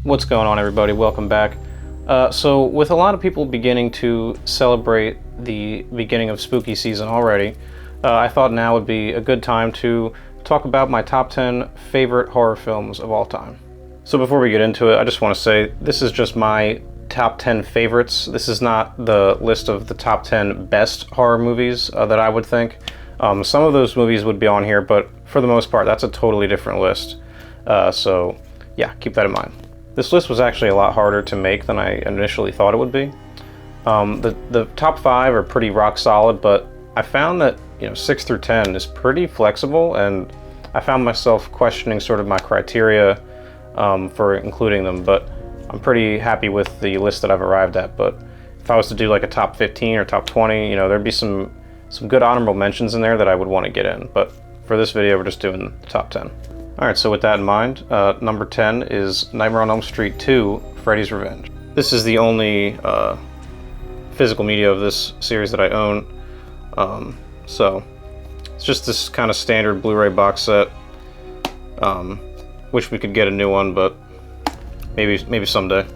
What's going on, everybody? Welcome back. So with a lot of people beginning to celebrate the beginning of spooky season already, I thought now would be a good time to talk about my top 10 favorite horror films of all time. So before we get into it, I just want to say this is just my top 10 favorites. This is not the list of the top 10 best horror movies that I would think. Some of those movies would be on here, but for the most part, that's a totally different list. So yeah, keep that in mind. This list was actually a lot harder to make than I initially thought it would be. The top 5 are pretty rock solid, but I found that 6 through 10 is pretty flexible, and I found myself questioning sort of my criteria for including them, but I'm pretty happy with the list that I've arrived at. But if I was to do like a top 15 or top 20, there'd be some good honorable mentions in there that I would want to get in, but for this video we're just doing the top 10. Alright, so with that in mind, number 10 is Nightmare on Elm Street 2, Freddy's Revenge. This is the only physical media of this series that I own, so it's just this kind of standard Blu-ray box set. Wish we could get a new one, but maybe someday.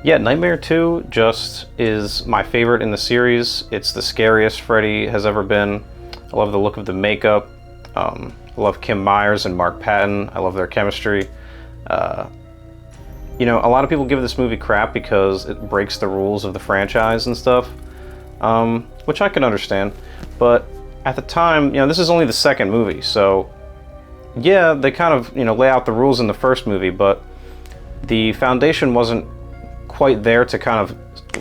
Yeah, Nightmare 2 just is my favorite in the series. It's the scariest Freddy has ever been. I love the look of the makeup. I love Kim Myers and Mark Patton. I love their chemistry. A lot of people give this movie crap because it breaks the rules of the franchise and stuff, which I can understand. But at the time, this is only the second movie, so yeah, they kind of, lay out the rules in the first movie, but the foundation wasn't quite there to kind of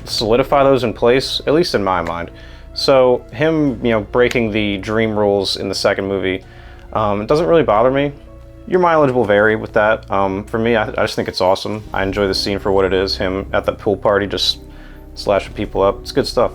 solidify those in place, at least in my mind. So him, breaking the dream rules in the second movie, it doesn't really bother me. Your mileage will vary with that. For me, I just think it's awesome. I enjoy the scene for what it is, him at that pool party just slashing people up. It's good stuff.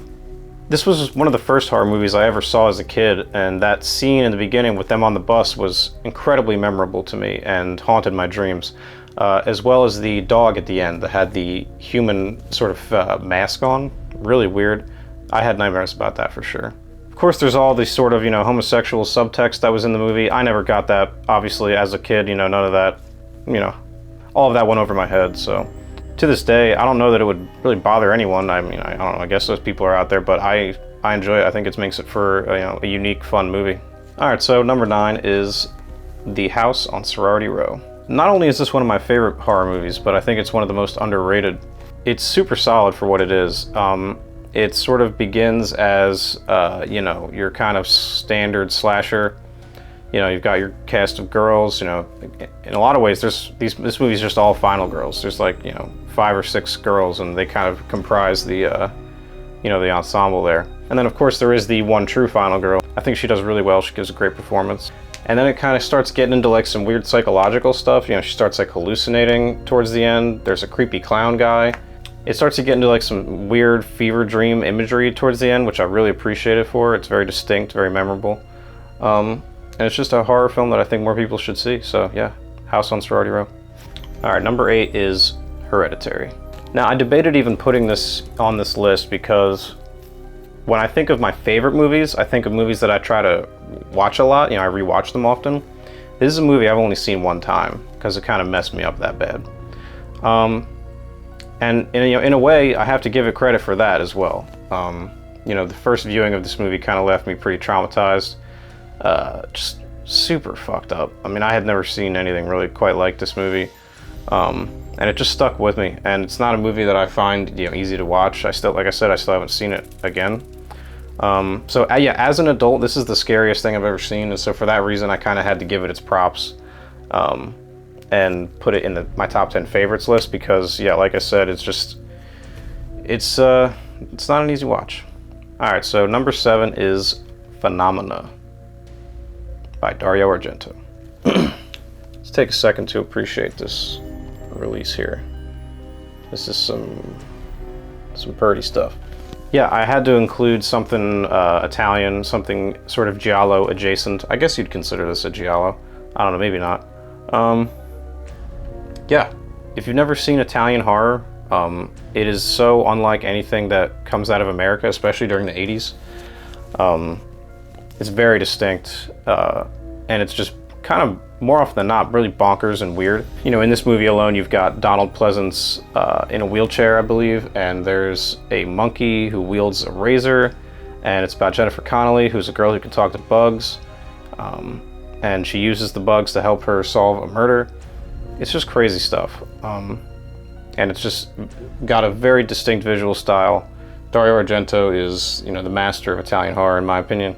This was one of the first horror movies I ever saw as a kid, and that scene in the beginning with them on the bus was incredibly memorable to me and haunted my dreams. As well as the dog at the end that had the human sort of mask on. Really weird. I had nightmares about that for sure. Of course, there's all the sort of, homosexual subtext that was in the movie. I never got that, obviously, as a kid, none of that, all of that went over my head, so. To this day, I don't know that it would really bother anyone. I mean, I don't know, I guess those people are out there, but I enjoy it. I think it makes it for, a unique, fun movie. Alright, so number 9 is The House on Sorority Row. Not only is this one of my favorite horror movies, but I think it's one of the most underrated. It's super solid for what it is. It sort of begins as, your kind of standard slasher. You've got your cast of girls, in a lot of ways, this movie's just all final girls. There's like, 5 or 6 girls, and they kind of comprise the, the ensemble there. And then, of course, there is the one true final girl. I think she does really well. She gives a great performance. And then it kind of starts getting into like some weird psychological stuff. She starts like hallucinating towards the end. There's a creepy clown guy. It starts to get into like some weird fever dream imagery towards the end, which I really appreciate it for. It's very distinct, very memorable. And it's just a horror film that I think more people should see. So yeah, House on Sorority Row. All right, number 8 is Hereditary. Now I debated even putting this on this list because when I think of my favorite movies, I think of movies that I try to watch a lot. I rewatch them often. This is a movie I've only seen one time because it kind of messed me up that bad. And in a way, I have to give it credit for that as well. The first viewing of this movie kind of left me pretty traumatized, just super fucked up. I mean, I had never seen anything really quite like this movie, and it just stuck with me. And it's not a movie that I find easy to watch. Like I said, I still haven't seen it again. So yeah, as an adult, this is the scariest thing I've ever seen, and so for that reason, I kind of had to give it its props. And put it in my top 10 favorites list because, yeah, like I said, it's not an easy watch. All right, so number 7 is Phenomena by Dario Argento. Let's take a second to appreciate this release here. This is some pretty stuff. Yeah, I had to include something Italian, something sort of giallo adjacent. I guess you'd consider this a giallo. I don't know, maybe not. Yeah, if you've never seen Italian horror, it is so unlike anything that comes out of America, especially during the 80s. It's very distinct, and it's just kind of more often than not, really bonkers and weird. You know, in this movie alone, you've got Donald Pleasance in a wheelchair, I believe, and there's a monkey who wields a razor, and it's about Jennifer Connelly, who's a girl who can talk to bugs, and she uses the bugs to help her solve a murder. It's just crazy stuff, and it's just got a very distinct visual style. Dario Argento is, you know, the master of Italian horror, in my opinion.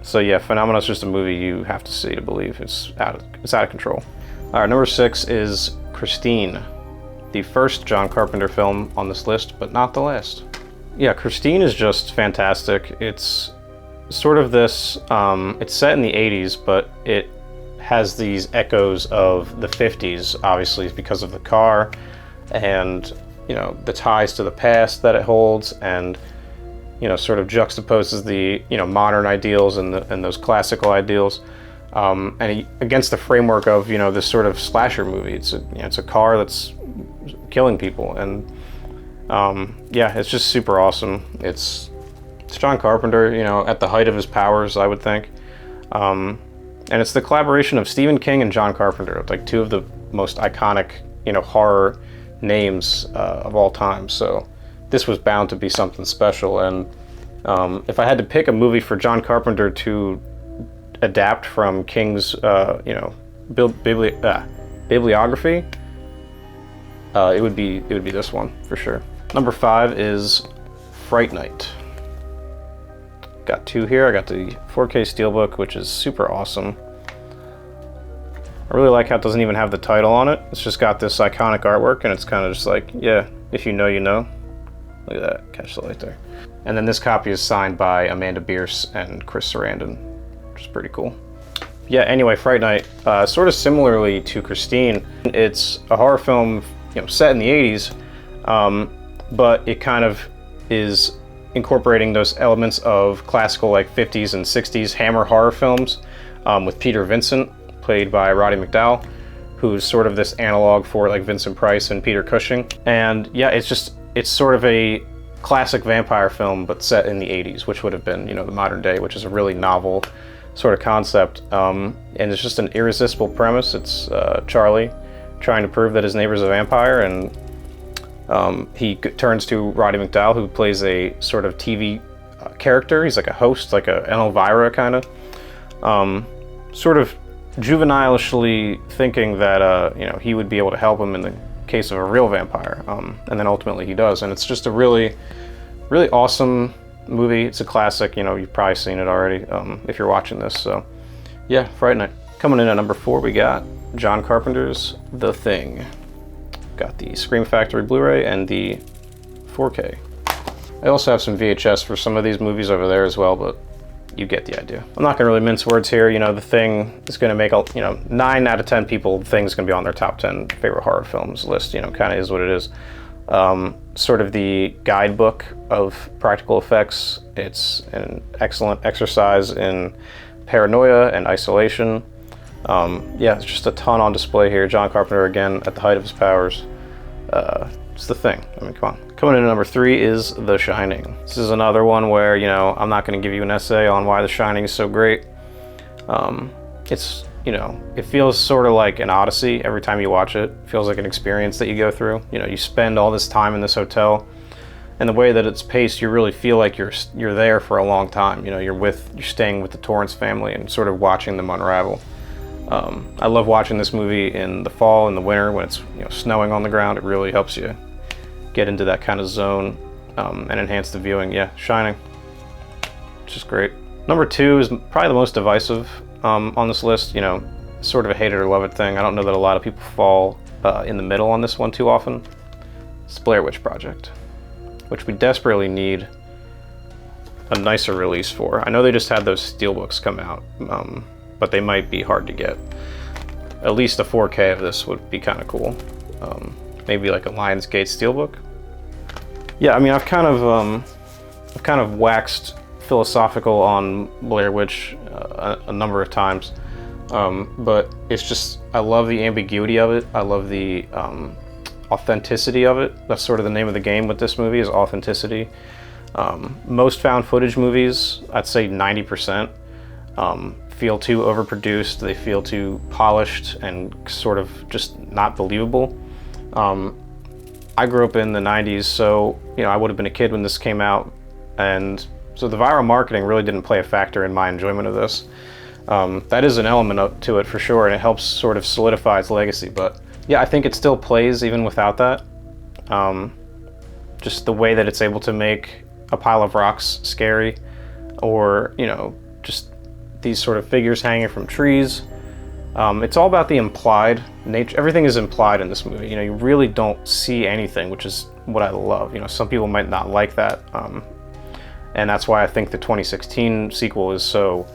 So yeah, Phenomena is just a movie you have to see to believe. It's out of control. All right, number 6 is Christine, the first John Carpenter film on this list, but not the last. Yeah, Christine is just fantastic. It's sort of this, it's set in the 80s, but it has these echoes of the 50s, obviously, because of the car and, you know, the ties to the past that it holds, and, you know, sort of juxtaposes the, you know, modern ideals and those classical ideals, against the framework of, you know, this sort of slasher movie. It's a car that's killing people, and yeah, it's just super awesome. It's John Carpenter, you know, at the height of his powers, I would think, and it's the collaboration of Stephen King and John Carpenter, like two of the most iconic, you know, horror names of all time. So this was bound to be something special, and if I had to pick a movie for John Carpenter to adapt from King's, you know, bibliography, it would be this one for sure. Number 5 is Fright Night. Got 2 here. I got the 4K Steelbook, which is super awesome. I really like how it doesn't even have the title on it. It's just got this iconic artwork, and it's kind of just like, yeah, if you know, you know. Look at that, catch the light there. And then this copy is signed by Amanda Bierce and Chris Sarandon, which is pretty cool. Yeah, anyway, Fright Night, sort of similarly to Christine, it's a horror film, you know, set in the 80s, but it kind of is incorporating those elements of classical, like 50s and 60s Hammer horror films, with Peter Vincent, played by Roddy McDowall, who's sort of this analog for like Vincent Price and Peter Cushing. And yeah, it's sort of a classic vampire film, but set in the 80s, which would have been, you know, the modern day, which is a really novel sort of concept. And it's just an irresistible premise. It's Charlie trying to prove that his neighbor's a vampire, and he turns to Roddy McDowall, who plays a sort of TV character. He's like a host, like an Elvira kind of, sort of juvenilishly thinking that, you know, he would be able to help him in the case of a real vampire, and then ultimately he does. And it's just a really, really awesome movie. It's a classic. You know, you've probably seen it already if you're watching this. So yeah, Fright Night. Coming in at number 4, we got John Carpenter's The Thing. Got the Scream Factory Blu-ray and the 4K. I also have some VHS for some of these movies over there as well, but you get the idea. I'm not gonna really mince words here. You know, The Thing is gonna make, you know, 9 out of 10 people, The Thing's gonna be on their top 10 favorite horror films list. You know, kind of is what it is. Sort of the guidebook of practical effects. It's an excellent exercise in paranoia and isolation. Yeah, it's just a ton on display here. John Carpenter, again, at the height of his powers. It's The Thing. I mean, come on. Coming in at number 3 is The Shining. This is another one where, you know, I'm not going to give you an essay on why The Shining is so great. It's, you know, it feels sort of like an odyssey every time you watch it. It feels like an experience that you go through. You know, you spend all this time in this hotel, and the way that it's paced, you really feel like you're there for a long time. You know, you're staying with the Torrance family and sort of watching them unravel. I love watching this movie in the fall and the winter when it's, you know, snowing on the ground. It really helps you get into that kind of zone, and enhance the viewing. Yeah, Shining, which is great. Number 2 is probably the most divisive on this list. You know, sort of a hate it or love it thing. I don't know that a lot of people fall in the middle on this one too often. It's Blair Witch Project, which we desperately need a nicer release for. I know they just had those steelbooks come out, but they might be hard to get. At least a 4K of this would be kind of cool. Maybe like a Lionsgate steelbook. Yeah, I mean, I've kind of waxed philosophical on Blair Witch a number of times, but it's just, I love the ambiguity of it. I love the authenticity of it. That's sort of the name of the game with this movie, is authenticity. Most found footage movies, I'd say 90%, feel too overproduced. They feel too polished and sort of just not believable. I grew up in the 90s, so I would have been a kid when this came out, and so the viral marketing really didn't play a factor in my enjoyment of this. That is an element to it for sure, and it helps sort of solidify its legacy, but yeah, I think it still plays even without that. Just the way that it's able to make a pile of rocks scary, or just these sort of figures hanging from trees. It's all about the implied nature. Everything is implied in this movie. You really don't see anything, which is what I love. Some people might not like that, and that's why I think the 2016 sequel is so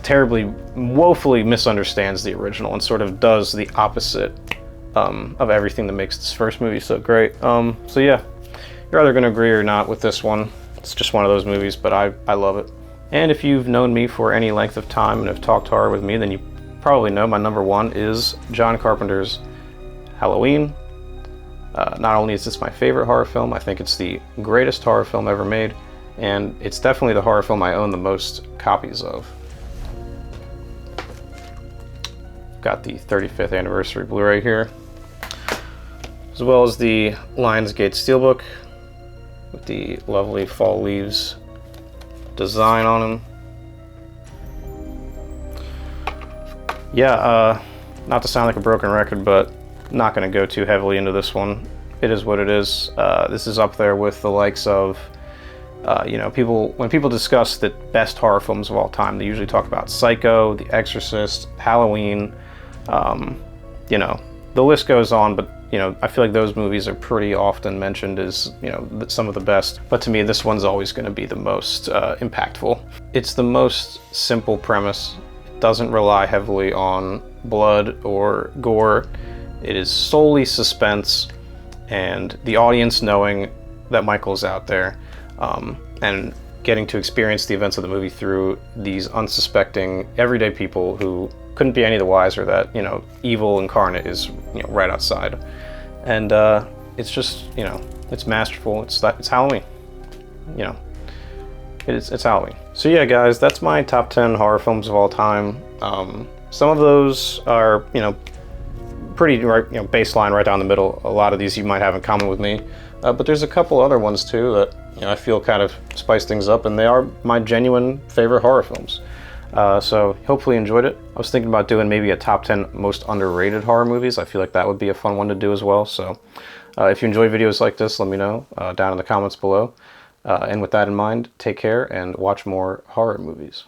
terribly, woefully misunderstands the original and sort of does the opposite of everything that makes this first movie so great. So yeah, you're either going to agree or not with this one. It's just one of those movies, but I love it. And if you've known me for any length of time and have talked horror with me, then you probably know my number one is John Carpenter's Halloween. Not only is this my favorite horror film, I think it's the greatest horror film ever made, and it's definitely the horror film I own the most copies of. Got the 35th anniversary Blu-ray here, as well as the Lionsgate Steelbook with the lovely fall leaves design on them. Yeah, not to sound like a broken record, but not going to go too heavily into this one. It is what it is. This is up there with the likes of, when people discuss the best horror films of all time, they usually talk about Psycho, The Exorcist, Halloween. The list goes on, but I feel like those movies are pretty often mentioned as some of the best. But to me, this one's always going to be the most impactful. It's the most simple premise. It doesn't rely heavily on blood or gore. It is solely suspense and the audience knowing that Michael's out there, and getting to experience the events of the movie through these unsuspecting everyday people who couldn't be any the wiser that evil incarnate is right outside. And it's just it's masterful. It's Halloween. It's Halloween. So yeah, guys, that's my top 10 horror films of all time. Some of those are pretty baseline, right down the middle. A lot of these you might have in common with me, but there's a couple other ones too that I feel kind of spice things up, and they are my genuine favorite horror films. So hopefully you enjoyed it. I was thinking about doing maybe a top 10 most underrated horror movies. I feel like that would be a fun one to do as well. So if you enjoy videos like this, let me know down in the comments below. And with that in mind, take care and watch more horror movies.